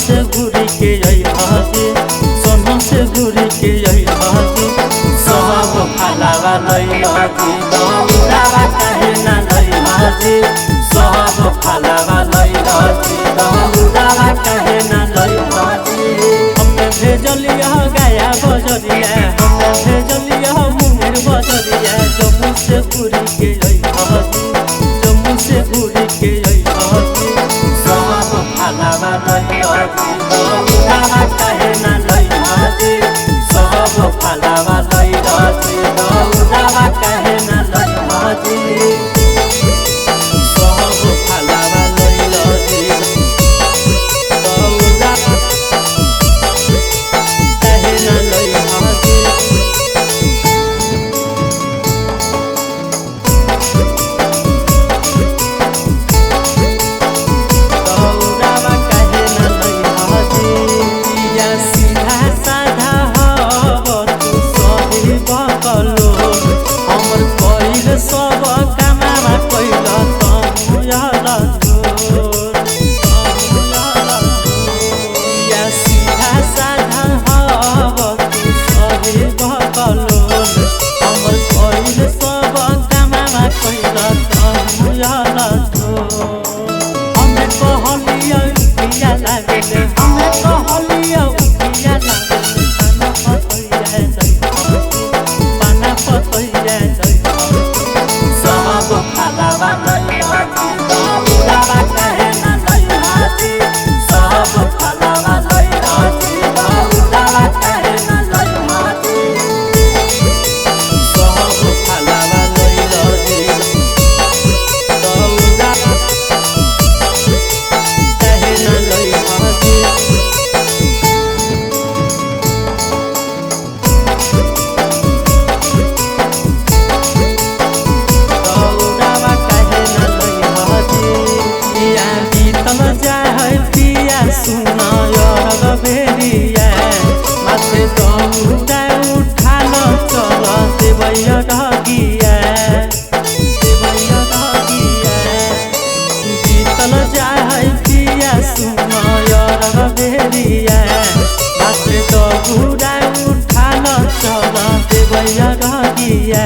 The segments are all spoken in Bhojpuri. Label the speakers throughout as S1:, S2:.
S1: से घूरी के आई हाजी सोनम से घूरी के आई हाजी सब फलावा लई हाजी दौड़ावा काहे ना लई हाजी सब फलावा लई हाजी दौड़ावा काहे ना लई हाजी हमने भेजलिया गाया बजरिया हमने भेजलिया मुंगेर बजरिया जम्मू से घूरी के आई हाजी जम्मू से घूरी के आई हाजी सब फलावा लई हाजी दौड़ावा काहे ना लई हाजी सब फलावा लई हाजी दौड़ावा काहे ना लई हाजी सब फलावा लई हाजी दौड़ावा काहे ना लई हाजी दौड़ावा काहे ना लई हाजी या सीधा साधा हव तू सही बकलो हमर कइल सब कामवा कइल तू याला या सीधा साधा हव तू सही बकलो हमर कइल सब कामवा कइल तू याला हमें कहलिया उठिया लागले हमें कहलिया उठिया लागले पाना पतैया जई सब फलावा लई हाजी दौड़ावा काहे ना लई हाजी सब फलावा लई हाजी दौड़ावा काहे ना लई हाजी सब फलावा लई हाजी दौड़ावा काहे ना लई हाजी दौड़ावा काहे ना लई हाजी या बीतल जाए पिया सुना यार बेरिया माथे दौड़ा उठाल चल देवैया ढगिया बीतल जाए पिया सुना यार बेरिया माथे दौड़ा उठाल चल देवैया ढगिया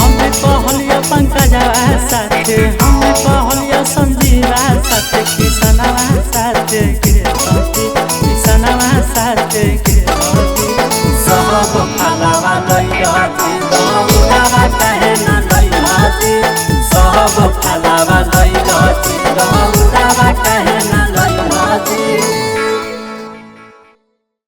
S1: हमें कहलिया पंकजवा साथे हमें कहलिया संजीवा साथे किसनवा साथे